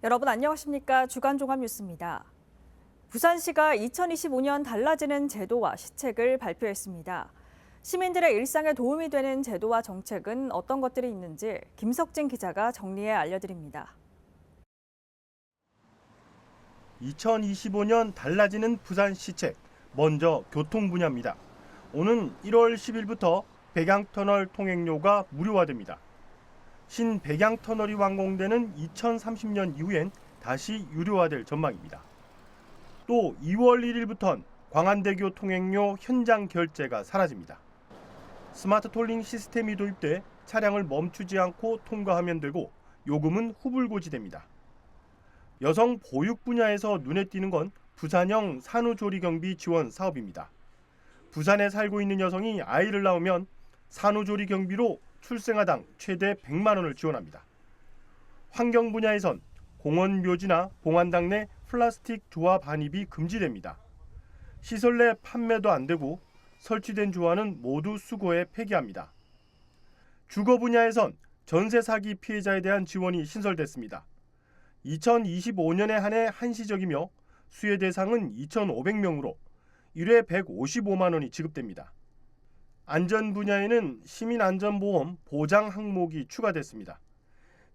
여러분 안녕하십니까? 주간 종합 뉴스입니다. 부산시가 2025년 달라지는 제도와 시책을 발표했습니다. 시민들의 일상에 도움이 되는 제도와 정책은 어떤 것들이 있는지 김석진 기자가 정리해 알려드립니다. 2025년 달라지는 부산 시책, 먼저 교통 분야입니다. 오는 1월 10일부터 백양터널 통행료가 무료화됩니다. 신 백양터널이 완공되는 2030년 이후엔 다시 유료화될 전망입니다. 또 2월 1일부터는 광안대교 통행료 현장 결제가 사라집니다. 스마트 톨링 시스템이 도입돼 차량을 멈추지 않고 통과하면 되고 요금은 후불고지됩니다. 여성 보육 분야에서 눈에 띄는 건 부산형 산후조리경비 지원 사업입니다. 부산에 살고 있는 여성이 아이를 낳으면 산후조리경비로 출생아당 최대 100만 원을 지원합니다. 환경 분야에선 공원 묘지나 봉안당 내 플라스틱 조화 반입이 금지됩니다. 시설 내 판매도 안 되고 설치된 조화는 모두 수거해 폐기합니다. 주거 분야에선 전세 사기 피해자에 대한 지원이 신설됐습니다. 2025년에 한해 한시적이며 수혜 대상은 2,500명으로 1회 155만 원이 지급됩니다. 안전 분야에는 시민안전보험 보장 항목이 추가됐습니다.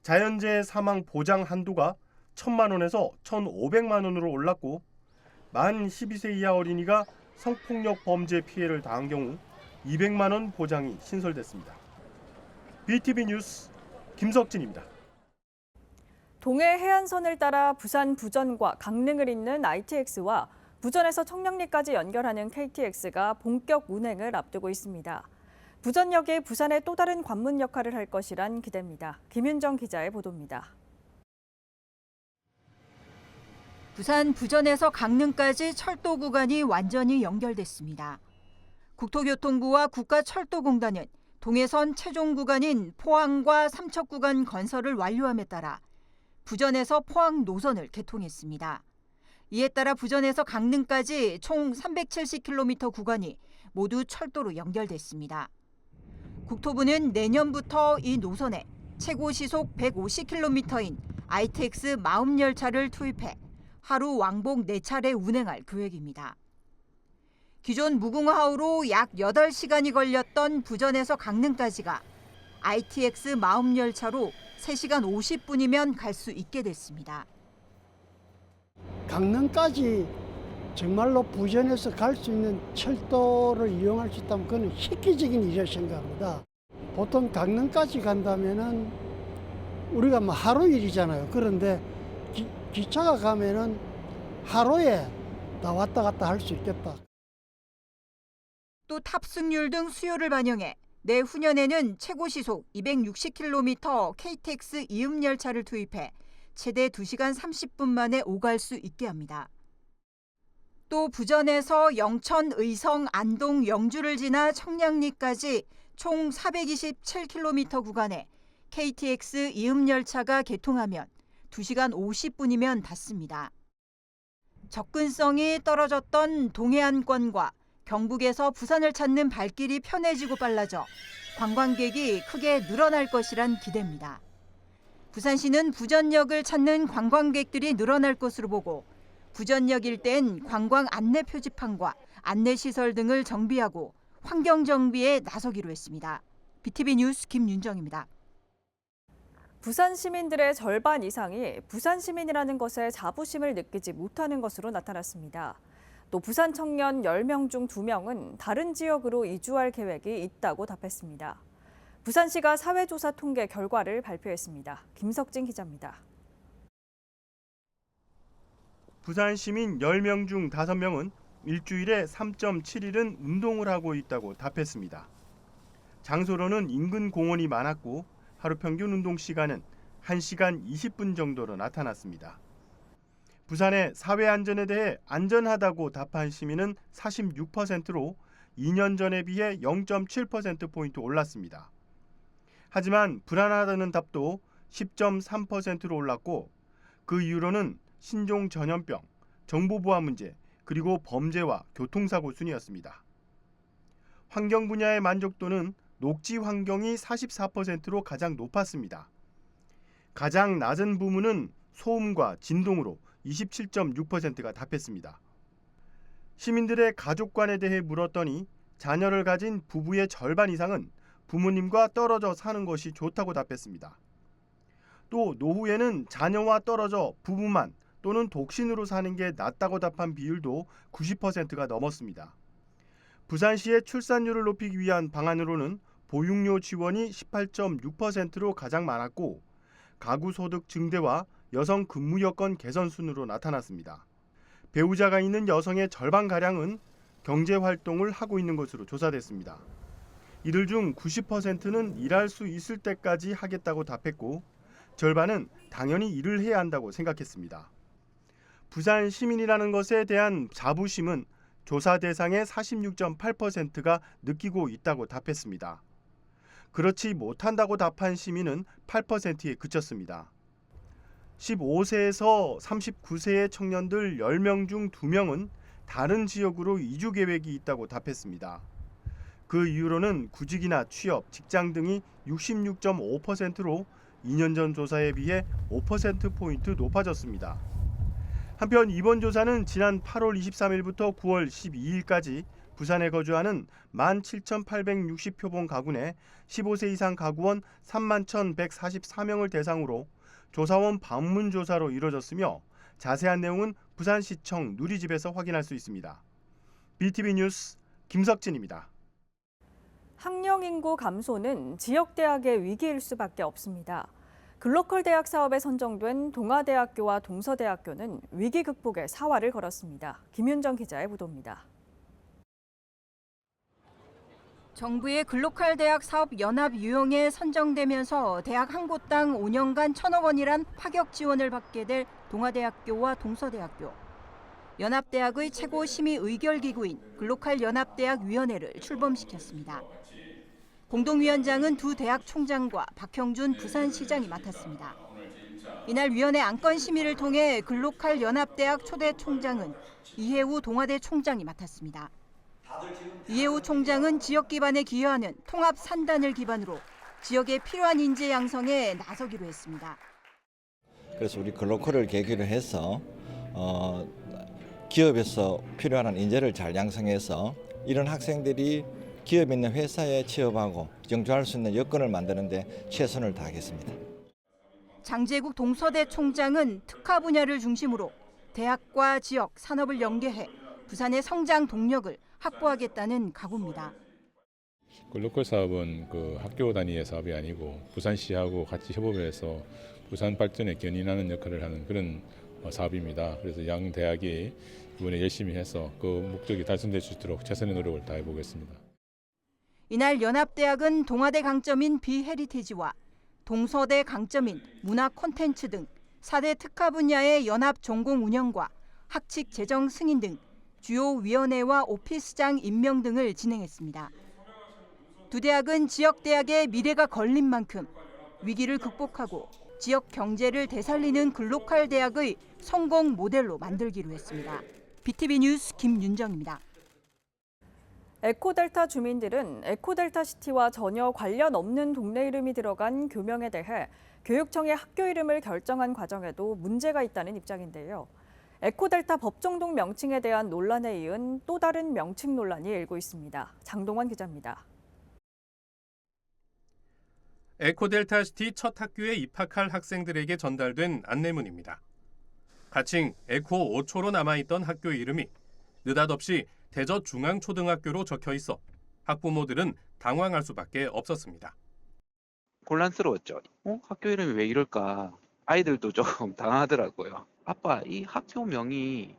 자연재해 사망 보장 한도가 1,000만 원에서 1,500만 원으로 올랐고 만 12세 이하 어린이가 성폭력 범죄 피해를 당한 경우 200만 원 보장이 신설됐습니다. BTV 뉴스 김석진입니다. 동해 해안선을 따라 부산 부전과 강릉을 잇는 ITX와 부전에서 청량리까지 연결하는 KTX가 본격 운행을 앞두고 있습니다. 부전역이 부산의 또 다른 관문 역할을 할 것이란 기대입니다. 김윤정 기자의 보도입니다. 부산 부전에서 강릉까지 철도 구간이 완전히 연결됐습니다. 국토교통부와 국가철도공단은 동해선 최종 구간인 포항과 삼척 구간 건설을 완료함에 따라 부전에서 포항 노선을 개통했습니다. 이에 따라 부전에서 강릉까지 총 370km 구간이 모두 철도로 연결됐습니다. 국토부는 내년부터 이 노선에 최고 시속 150km인 ITX 마음열차를 투입해 하루 왕복 4차례 운행할 계획입니다. 기존 무궁화호로 약 8시간이 걸렸던 부전에서 강릉까지가 ITX 마음열차로 3시간 50분이면 갈 수 있게 됐습니다. 강릉까지 정말로 부전에서 갈 수 있는 철도를 이용할 수 있다면 그건 획기적인 일이라 생각합니다. 보통 강릉까지 간다면은 우리가 뭐 하루 일이잖아요. 그런데 기차가 가면은 하루에 다 왔다 갔다 할 수 있겠다. 또 탑승률 등 수요를 반영해 내후년에는 최고 시속 260km KTX 이음열차를 투입해 최대 2시간 30분 만에 오갈 수 있게 합니다. 또 부전에서 영천, 의성, 안동, 영주를 지나 청량리까지 총 427km 구간에 KTX 이음열차가 개통하면 2시간 50분이면 닿습니다. 접근성이 떨어졌던 동해안권과 경북에서 부산을 찾는 발길이 편해지고 빨라져 관광객이 크게 늘어날 것이란 기대입니다. 부산시는 부전역을 찾는 관광객들이 늘어날 것으로 보고 부전역 일대엔 관광 안내 표지판과 안내시설 등을 정비하고 환경 정비에 나서기로 했습니다. BTV 뉴스 김윤정입니다. 부산 시민들의 절반 이상이 부산 시민이라는 것에 자부심을 느끼지 못하는 것으로 나타났습니다. 또 부산 청년 10명 중 2명은 다른 지역으로 이주할 계획이 있다고 답했습니다. 부산시가 사회조사 통계 결과를 발표했습니다. 김석진 기자입니다. 부산 시민 10명 중 5명은 일주일에 3.7일은 운동을 하고 있다고 답했습니다. 장소로는 인근 공원이 많았고 하루 평균 운동 시간은 1시간 20분 정도로 나타났습니다. 부산의 사회 안전에 대해 안전하다고 답한 시민은 46%로 2년 전에 비해 0.7%포인트 올랐습니다. 하지만 불안하다는 답도 10.3%로 올랐고 그 이유로는 신종 전염병, 정보보안 문제, 그리고 범죄와 교통사고 순이었습니다. 환경 분야의 만족도는 녹지 환경이 44%로 가장 높았습니다. 가장 낮은 부문은 소음과 진동으로 27.6%가 답했습니다. 시민들의 가족관에 대해 물었더니 자녀를 가진 부부의 절반 이상은 부모님과 떨어져 사는 것이 좋다고 답했습니다. 또 노후에는 자녀와 떨어져 부부만 또는 독신으로 사는 게 낫다고 답한 비율도 90%가 넘었습니다. 부산시의 출산율을 높이기 위한 방안으로는 보육료 지원이 18.6%로 가장 많았고 가구 소득 증대와 여성 근무 여건 개선 순으로 나타났습니다. 배우자가 있는 여성의 절반가량은 경제활동을 하고 있는 것으로 조사됐습니다. 이들 중 90%는 일할 수 있을 때까지 하겠다고 답했고 절반은 당연히 일을 해야 한다고 생각했습니다. 부산 시민이라는 것에 대한 자부심은 조사 대상의 46.8%가 느끼고 있다고 답했습니다. 그렇지 못한다고 답한 시민은 8%에 그쳤습니다. 15세에서 39세의 청년들 10명 중 2명은 다른 지역으로 이주 계획이 있다고 답했습니다. 그 이유로는 구직이나 취업, 직장 등이 66.5%로 2년 전 조사에 비해 5%포인트 높아졌습니다. 한편 이번 조사는 지난 8월 23일부터 9월 12일까지 부산에 거주하는 17,860표본 가구 내 15세 이상 가구원 31,144명을 대상으로 조사원 방문 조사로 이뤄졌으며 자세한 내용은 부산시청 누리집에서 확인할 수 있습니다. BTV 뉴스 김석진입니다. 학령 인구 감소는 지역 대학의 위기일 수밖에 없습니다. 글로컬 대학 사업에 선정된 동아대학교와 동서대학교는 위기 극복에 사활을 걸었습니다. 김윤정 기자의 보도입니다. 정부의 글로컬 대학 사업 연합 유형에 선정되면서 대학 한 곳당 5년간 1,000억 원이란 파격 지원을 받게 될 동아대학교와 동서대학교. 연합대학의 최고 심의 의결 기구인 글로컬 연합대학위원회를 출범시켰습니다. 공동위원장은 두 대학 총장과 박형준 부산시장이 맡았습니다. 이날 위원회 안건 심의를 통해 글로컬 연합대학 초대 총장은 이해우 동아대 총장이 맡았습니다. 이해우 총장은 지역 기반에 기여하는 통합 산단을 기반으로 지역에 필요한 인재 양성에 나서기로 했습니다. 그래서 우리 글로컬을 계기로 해서 기업에서 필요한 인재를 잘 양성해서 이런 학생들이 기업 있는 회사에 취업하고 정주할 수 있는 여건을 만드는 데 최선을 다하겠습니다. 장재국 동서대 총장은 특화 분야를 중심으로 대학과 지역, 산업을 연계해 부산의 성장 동력을 확보하겠다는 각오입니다. 글로컬 사업은 그 학교 단위의 사업이 아니고 부산시하고 같이 협업을 해서 부산 발전에 견인하는 역할을 하는 그런 사업입니다. 그래서 양 대학이 이번에 열심히 해서 그 목적이 달성될 수 있도록 최선의 노력을 다해 보겠습니다. 이날 연합대학은 동아대 강점인 비헤리티지와 동서대 강점인 문화 콘텐츠 등 4대 특화 분야의 연합 전공 운영과 학칙 제정 승인 등 주요 위원회와 오피스장 임명 등을 진행했습니다. 두 대학은 지역 대학의 미래가 걸린 만큼 위기를 극복하고 지역 경제를 되살리는 글로컬 대학의 성공 모델로 만들기로 했습니다. BTV 뉴스 김윤정입니다. 에코델타 주민들은 에코델타 시티와 전혀 관련 없는 동네 이름이 들어간 교명에 대해 교육청의 학교 이름을 결정한 과정에도 문제가 있다는 입장인데요. 에코델타 법정동 명칭에 대한 논란에 이은 또 다른 명칭 논란이 일고 있습니다. 장동원 기자입니다. 에코델타시티 첫 학교에 입학할 학생들에게 전달된 안내문입니다. 가칭 에코 5초로 남아있던 학교 이름이 느닷없이 대저중앙초등학교로 적혀 있어 학부모들은 당황할 수밖에 없었습니다. 곤란스러웠죠. 학교 이름이 왜 이럴까? 아이들도 조금 당하더라고요. 아빠, 이 학교명이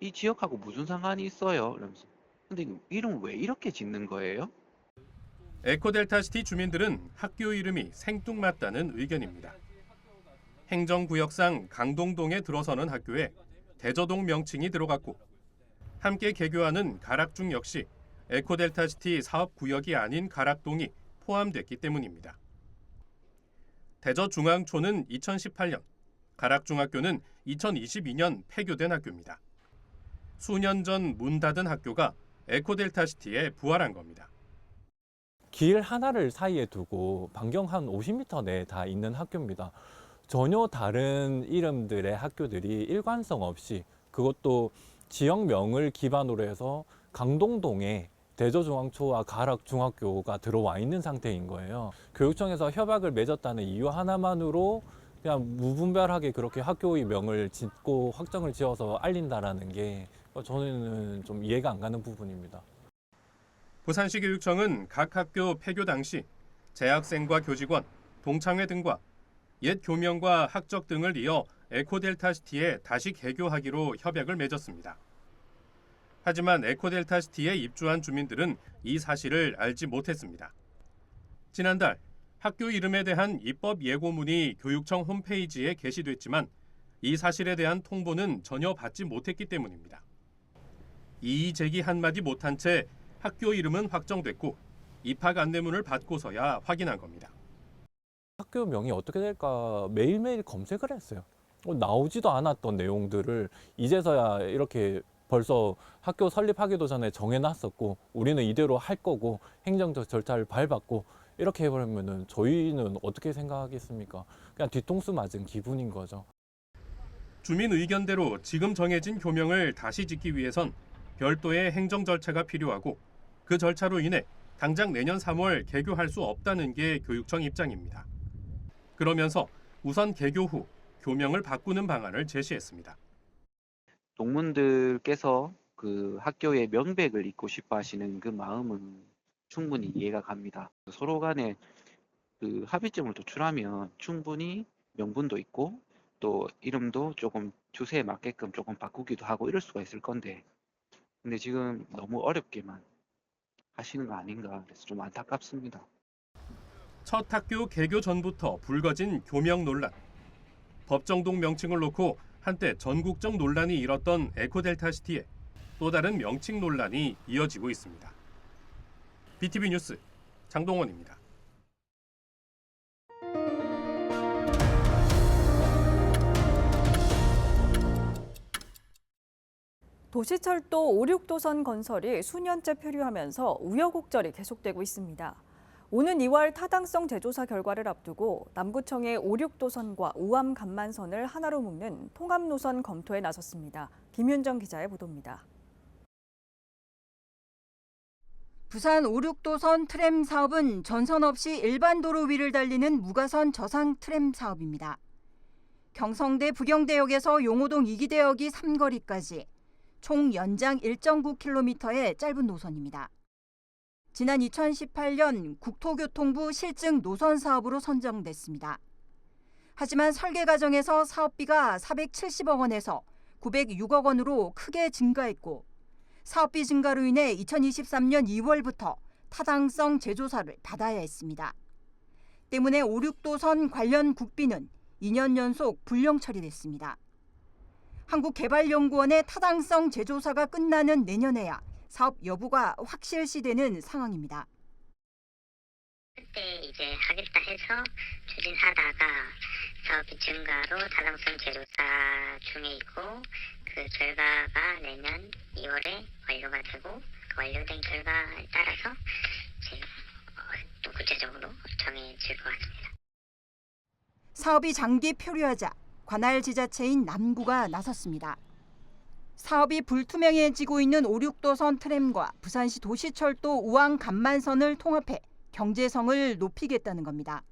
이 지역하고 무슨 상관이 있어요? 이러면서. 근데 이름 왜 이렇게 짓는 거예요? 에코델타시티 주민들은 학교 이름이 생뚱맞다는 의견입니다. 행정구역상 강동동에 들어서는 학교에 대저동 명칭이 들어갔고 함께 개교하는 가락중 역시 에코델타시티 사업구역이 아닌 가락동이 포함됐기 때문입니다. 대저중앙초는 2018년, 가락중학교는 2022년 폐교된 학교입니다. 수년 전 문 닫은 학교가 에코델타시티에 부활한 겁니다. 길 하나를 사이에 두고 반경 한 50m 내에 다 있는 학교입니다. 전혀 다른 이름들의 학교들이 일관성 없이, 그것도 지역명을 기반으로 해서 강동동에 대저중앙초와 가락중학교가 들어와 있는 상태인 거예요. 교육청에서 협약을 맺었다는 이유 하나만으로 그냥 무분별하게 그렇게 학교의 명을 짓고 확정을 지어서 알린다라는 게 저는 좀 이해가 안 가는 부분입니다. 부산시 교육청은 각 학교 폐교 당시 재학생과 교직원, 동창회 등과 옛 교명과 학적 등을 이어 에코델타시티에 다시 개교하기로 협약을 맺었습니다. 하지만 에코델타시티에 입주한 주민들은 이 사실을 알지 못했습니다. 지난달 학교 이름에 대한 입법 예고문이 교육청 홈페이지에 게시됐지만 이 사실에 대한 통보는 전혀 받지 못했기 때문입니다. 이의 제기 한마디 못한 채 학교 이름은 확정됐고 입학 안내문을 받고서야 확인한 겁니다. 학교 명이 어떻게 될까 매일매일 검색을 했어요. 나오지도 않았던 내용들을 이제서야 이렇게 벌써 학교 설립하기도 전에 정해놨었고 우리는 이대로 할 거고 행정적 절차를 밟았고 이렇게 해버리면은 저희는 어떻게 생각하겠습니까? 그냥 뒤통수 맞은 기분인 거죠. 주민 의견대로 지금 정해진 교명을 다시 짓기 위해선 별도의 행정 절차가 필요하고 그 절차로 인해 당장 내년 3월 개교할 수 없다는 게 교육청 입장입니다. 그러면서 우선 개교 후 교명을 바꾸는 방안을 제시했습니다. 동문들께서 그 학교의 명백을 잇고 싶어 하시는 그 마음은 충분히 이해가 갑니다. 서로 간에 그 합의점을 도출하면 충분히 명분도 있고 또 이름도 조금 추세에 맞게끔 조금 바꾸기도 하고 이럴 수가 있을 건데 근데 지금 너무 어렵게만 하시는 거 아닌가 그래서 좀 안타깝습니다. 첫 학교 개교 전부터 불거진 교명 논란. 법정동 명칭을 놓고 한때 전국적 논란이 일었던 에코델타시티에 또 다른 명칭 논란이 이어지고 있습니다. BTV 뉴스 장동원입니다. 도시철도 5, 6도선 건설이 수년째 표류하면서 우여곡절이 계속되고 있습니다. 오는 2월 타당성 재조사 결과를 앞두고 남구청의 5, 6도선과 우암 간만선을 하나로 묶는 통합노선 검토에 나섰습니다. 김윤정 기자의 보도입니다. 부산 5, 6도선 트램 사업은 전선 없이 일반 도로 위를 달리는 무가선 저상 트램 사업입니다. 경성대 부경대역에서 용호동 2기대역이 삼거리까지 총 연장 1.9km의 짧은 노선입니다. 지난 2018년 국토교통부 실증 노선 사업으로 선정됐습니다. 하지만 설계 과정에서 사업비가 470억 원에서 906억 원으로 크게 증가했고 사업비 증가로 인해 2023년 2월부터 타당성 재조사를 받아야 했습니다. 때문에 5, 6도선 관련 국비는 2년 연속 불령 처리됐습니다. 한국개발연구원의 타당성 재조사가 끝나는 내년에야 사업 여부가 확실시되는 상황입니다. 그때 이제 하겠다 해서 추진하다가 사업비 증가로 타당성 재조사 중에 있고 그 결과가 내년 2월에 완료가 되고 그 완료된 결과에 따라서 이제 또 구체적으로 정해질 것 같습니다. 사업이 장기 표류하자 관할 지자체인 남구가 나섰습니다. 사업이 불투명해지고 있는 5, 6도선 트램과 부산시 도시철도 우암 간만선을 통합해 경제성을 높이겠다는 겁니다.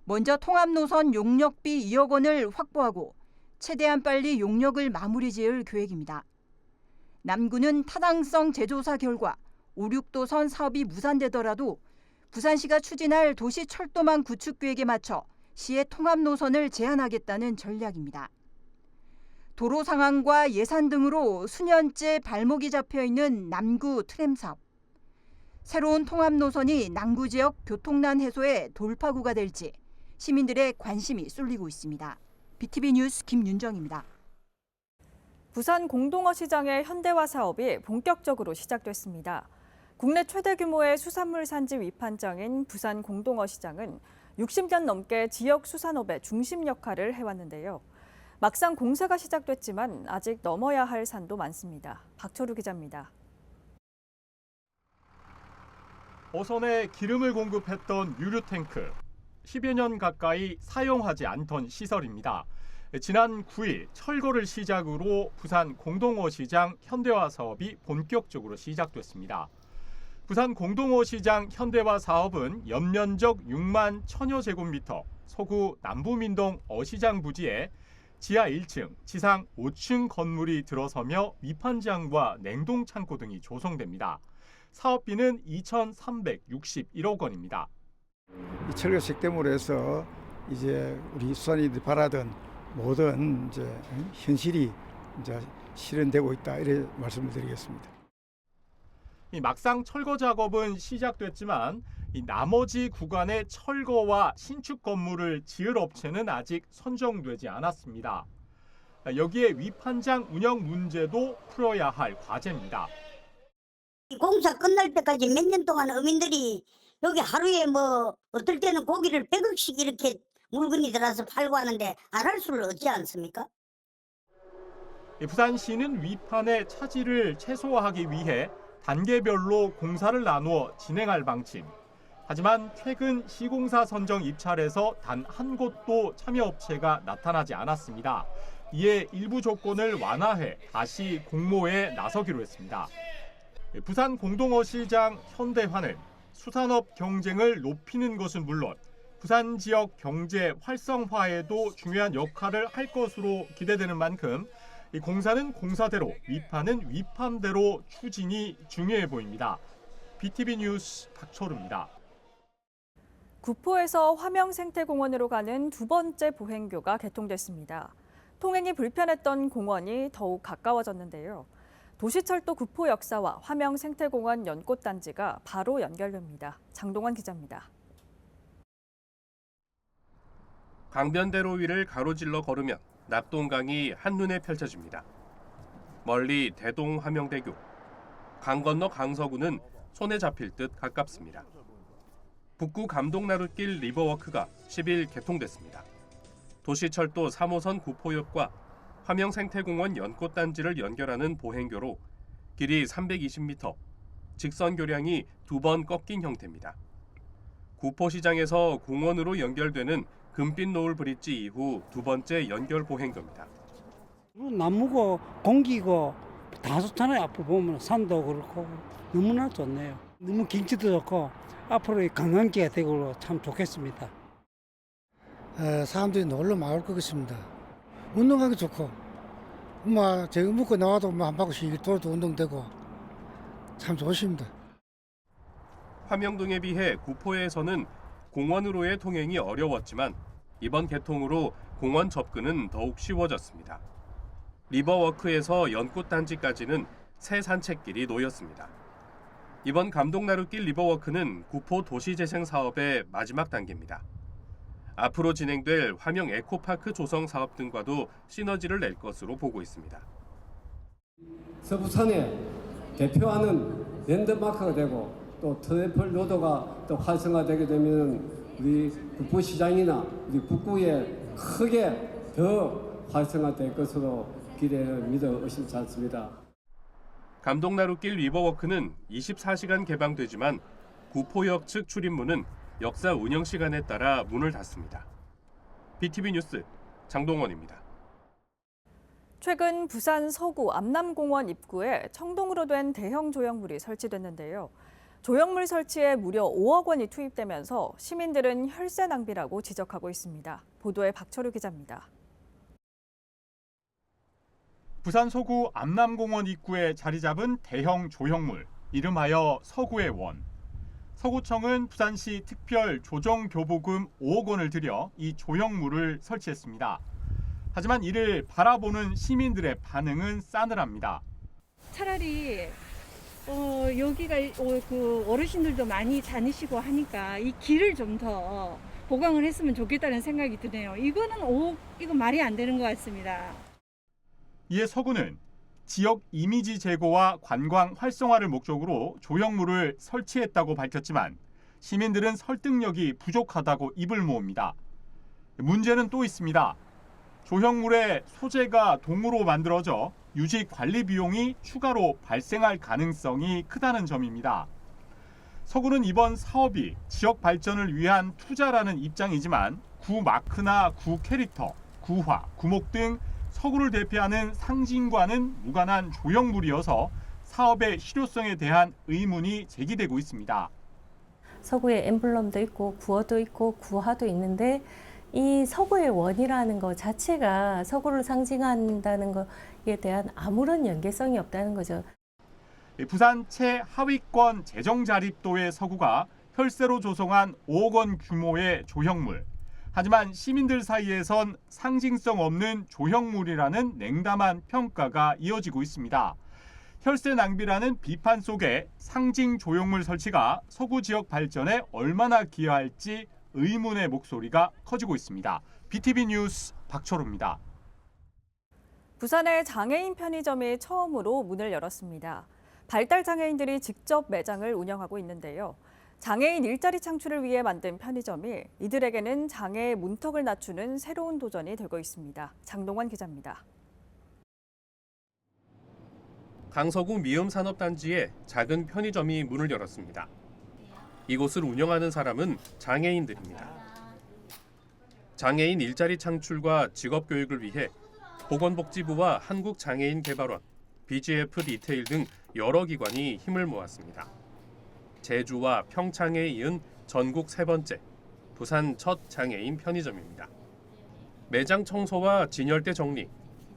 먼저 통합노선 용역비 2억 원을 확보하고 최대한 빨리 용역을 마무리 지을 계획입니다. 남구는 타당성 재조사 결과 5, 6도선 사업이 무산되더라도 부산시가 추진할 도시철도망 구축 계획에 맞춰 시의 통합노선을 제한하겠다는 전략입니다. 도로 상황과 예산 등으로 수년째 발목이 잡혀있는 남구 트램 사업. 새로운 통합노선이 남구 지역 교통난 해소의 돌파구가 될지 시민들의 관심이 쏠리고 있습니다. BTV 뉴스 김윤정입니다. 부산 공동어 시장의 현대화 사업이 본격적으로 시작됐습니다. 국내 최대 규모의 수산물 산지 위판장인 부산 공동어 시장은 60년 넘게 지역 수산업의 중심 역할을 해왔는데요. 막상 공사가 시작됐지만 아직 넘어야 할 산도 많습니다. 박철우 기자입니다. 어선에 기름을 공급했던 유류 탱크. 10여 년 가까이 사용하지 않던 시설입니다. 지난 9일 철거를 시작으로 부산 공동어시장 현대화 사업이 본격적으로 시작됐습니다. 부산 공동어시장 현대화 사업은 연면적 6만 1000여 제곱미터 서구 남부민동 어시장 부지에 지하 1층, 지상 5층 건물이 들어서며 미판장과 냉동창고 등이 조성됩니다. 사업비는 2,361억 원입니다. 이 철거 시스템으로 해서 이제 우리 수산인들이 바라던 모든 이제 현실이 이제 실현되고 있다, 이렇게 말씀을 드리겠습니다. 막상 철거 작업은 시작됐지만 나머지 구간의 철거와 신축 건물을 지을 업체는 아직 선정되지 않았습니다. 여기에 위판장 운영 문제도 풀어야 할 과제입니다. 공사 끝날 때까지 몇 년 동안 어민들이 여기 하루에 뭐 어떨 때는 고기를 100억씩 이렇게 물건이 들어서 팔고 하는데 안 할 수를 없지 않습니까? 부산시는 위판의 차질을 최소화하기 위해 단계별로 공사를 나누어 진행할 방침. 하지만 최근 시공사 선정 입찰에서 단 한 곳도 참여업체가 나타나지 않았습니다. 이에 일부 조건을 완화해 다시 공모에 나서기로 했습니다. 부산 공동어시장 현대화는 수산업 경쟁을 높이는 것은 물론 부산 지역 경제 활성화에도 중요한 역할을 할 것으로 기대되는 만큼 이 공사는 공사대로, 위판은 위판대로 추진이 중요해 보입니다. BTV 뉴스 박철우입니다. 구포에서 화명생태공원으로 가는 두 번째 보행교가 개통됐습니다. 통행이 불편했던 공원이 더욱 가까워졌는데요. 도시철도 구포 역사와 화명생태공원 연꽃단지가 바로 연결됩니다. 장동원 기자입니다. 강변대로 위를 가로질러 걸으면 납동강이 한눈에 펼쳐집니다. 멀리 대동 화명대교, 강 건너 강서구는 손에 잡힐 듯 가깝습니다. 북구 감동나룻길 리버워크가 10일 개통됐습니다. 도시철도 3호선 구포역과 화명생태공원 연꽃단지를 연결하는 보행교로 길이 320m, 직선 교량이 2번 꺾인 형태입니다. 구포시장에서 공원으로 연결되는 금빛 노을 브릿지 이후 두 번째 연결 보행교입니다. 나무고 공기고 다 좋잖아요. 앞으로 보면 산도 그렇고 너무나 좋네요. 너무 경치도 좋고 앞으로 관광지가 되고 참 좋겠습니다. 사람들이 놀러 나올 것 같습니다. 운동하기 좋고, 제가 먹고 나와도 한 바퀴씩 돌도 운동되고 참 좋습니다. 화명동에 비해 구포에서는 공원으로의 통행이 어려웠지만 이번 개통으로 공원 접근은 더욱 쉬워졌습니다. 리버워크에서 연꽃단지까지는 새 산책길이 놓였습니다. 이번 감동나룻길 리버워크는 구포 도시재생 사업의 마지막 단계입니다. 앞으로 진행될 화명 에코파크 조성 사업 등과도 시너지를 낼 것으로 보고 있습니다. 서부산에 대표하는 랜드마크가 되고 또 트래플 로드가 또 활성화되게 되면 우리 구포시장이나 우리 북구에 크게 더 활성화될 것으로 기대를 믿어 의심치 않습니다. 감동나룻길 리버워크는 24시간 개방되지만 구포역 측 출입문은 역사 운영 시간에 따라 문을 닫습니다. BTV 뉴스 장동원입니다. 최근 부산 서구 암남공원 입구에 청동으로 된 대형 조형물이 설치됐는데요. 조형물 설치에 무려 5억 원이 투입되면서 시민들은 혈세 낭비라고 지적하고 있습니다. 보도에 박철우 기자입니다. 부산 서구 암남공원 입구에 자리 잡은 대형 조형물, 이름하여 서구의 원. 서구청은 부산시 특별 조정교부금 5억 원을 들여 이 조형물을 설치했습니다. 하지만 이를 바라보는 시민들의 반응은 싸늘합니다. 차라리 여기가 그 어르신들도 많이 다니시고 하니까 이 길을 좀 더 보강을 했으면 좋겠다는 생각이 드네요. 이거는 이거 말이 안 되는 것 같습니다. 이에 서구는 지역 이미지 제고와 관광 활성화를 목적으로 조형물을 설치했다고 밝혔지만 시민들은 설득력이 부족하다고 입을 모읍니다. 문제는 또 있습니다. 조형물의 소재가 동으로 만들어져 유지 관리 비용이 추가로 발생할 가능성이 크다는 점입니다. 서구는 이번 사업이 지역 발전을 위한 투자라는 입장이지만 구 마크나 구 캐릭터, 구화, 구목 등 서구를 대표하는 상징과는 무관한 조형물이어서 사업의 실효성에 대한 의문이 제기되고 있습니다. 서구의 엠블럼도 있고 구어도 있고 구화도 있는데 이 서구의 원이라는 것 자체가 서구를 상징한다는 것에 대한 아무런 연계성이 없다는 거죠. 부산 최하위권 재정자립도의 서구가 혈세로 조성한 5억 원 규모의 조형물. 하지만 시민들 사이에선 상징성 없는 조형물이라는 냉담한 평가가 이어지고 있습니다. 혈세 낭비라는 비판 속에 상징 조형물 설치가 서구 지역 발전에 얼마나 기여할지 의문의 목소리가 커지고 있습니다. BTV 뉴스 박철호입니다. 부산의 장애인 편의점이 처음으로 문을 열었습니다. 발달 장애인들이 직접 매장을 운영하고 있는데요. 장애인 일자리 창출을 위해 만든 편의점이 이들에게는 장애의 문턱을 낮추는 새로운 도전이 되고 있습니다. 장동원 기자입니다. 강서구 미음산업단지에 작은 편의점이 문을 열었습니다. 이곳을 운영하는 사람은 장애인들입니다. 장애인 일자리 창출과 직업 교육을 위해 보건복지부와 한국장애인개발원, BGF 리테일 등 여러 기관이 힘을 모았습니다. 제주와 평창에 이은 전국 세 번째, 부산 첫 장애인 편의점입니다. 매장 청소와 진열대 정리,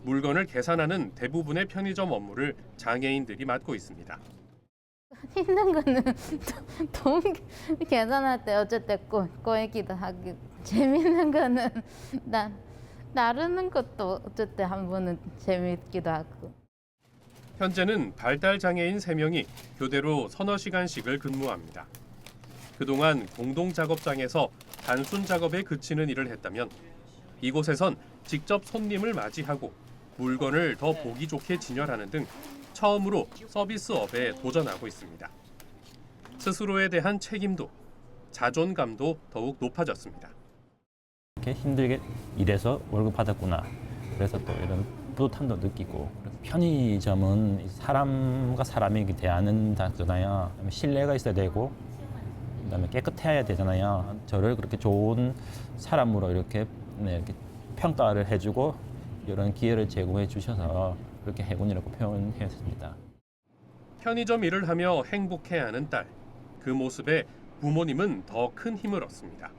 물건을 계산하는 대부분의 편의점 업무를 장애인들이 맡고 있습니다. 힘든 거는 돈 계산할 때 어쩔 때 꼬이기도 하고, 재밌는 거는 나르는 것도 어쩔 때 한 번은 재밌기도 하고. 현재는 발달 장애인 3명이 교대로 서너 시간씩을 근무합니다. 그동안 공동 작업장에서 단순 작업에 그치는 일을 했다면 이곳에선 직접 손님을 맞이하고 물건을 더 보기 좋게 진열하는 등 처음으로 서비스업에 도전하고 있습니다. 스스로에 대한 책임도, 자존감도 더욱 높아졌습니다. 이렇게 힘들게 일해서 월급 받았구나. 그래서 또 이런 뿌듯함도 느끼고. 편의점은 사람과 사람이 대하는 다잖아요. 신뢰가 있어야 되고, 그다음에 깨끗해야 되잖아요. 저를 그렇게 좋은 사람으로 이렇게 평가를 해주고 이런 기회를 제공해 주셔서 그렇게 행운이라고 표현했습니다. 편의점 일을 하며 행복해하는 딸. 그 모습에 부모님은 더 큰 힘을 얻습니다.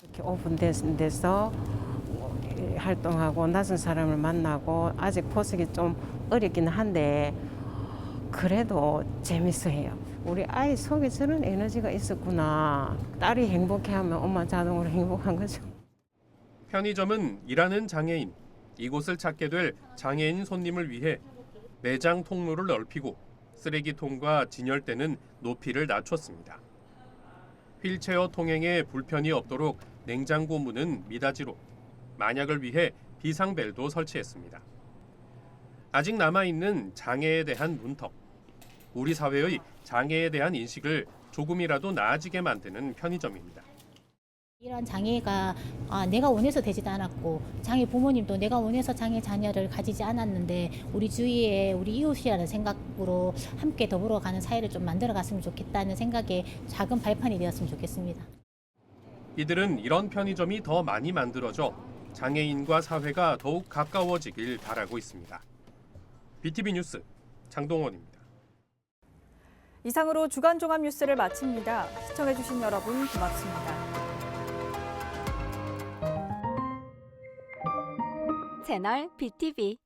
이렇게 오픈된 데서 활동하고 낯선 사람을 만나고 아직 포석이 좀 어렵긴 한데 그래도 재밌어해요. 우리 아이 속에 저런 에너지가 있었구나. 딸이 행복해하면 엄마 자동으로 행복한 거죠. 편의점은 일하는 장애인, 이곳을 찾게 될 장애인 손님을 위해 매장 통로를 넓히고 쓰레기통과 진열대는 높이를 낮췄습니다. 휠체어 통행에 불편이 없도록 냉장고 문은 미닫이로, 만약을 위해 비상벨도 설치했습니다. 아직 남아있는 장애에 대한 문턱, 우리 사회의 장애에 대한 인식을 조금이라도 나아지게 만드는 편의점입니다. 이런 장애가 내가 원해서 되지도 않았고 장애 부모님도 내가 원해서 장애 자녀를 가지지 않았는데 우리 주위에 우리 이웃이라는 생각으로 함께 더불어가는 사회를 좀 만들어갔으면 좋겠다는 생각에 작은 발판이 되었으면 좋겠습니다. 이들은 이런 편의점이 더 많이 만들어져 장애인과 사회가 더욱 가까워지길 바라고 있습니다. BTV 뉴스 장동원입니다. 이상으로 주간 종합 뉴스를 마칩니다. 시청해주신 여러분 고맙습니다. 채널 BTV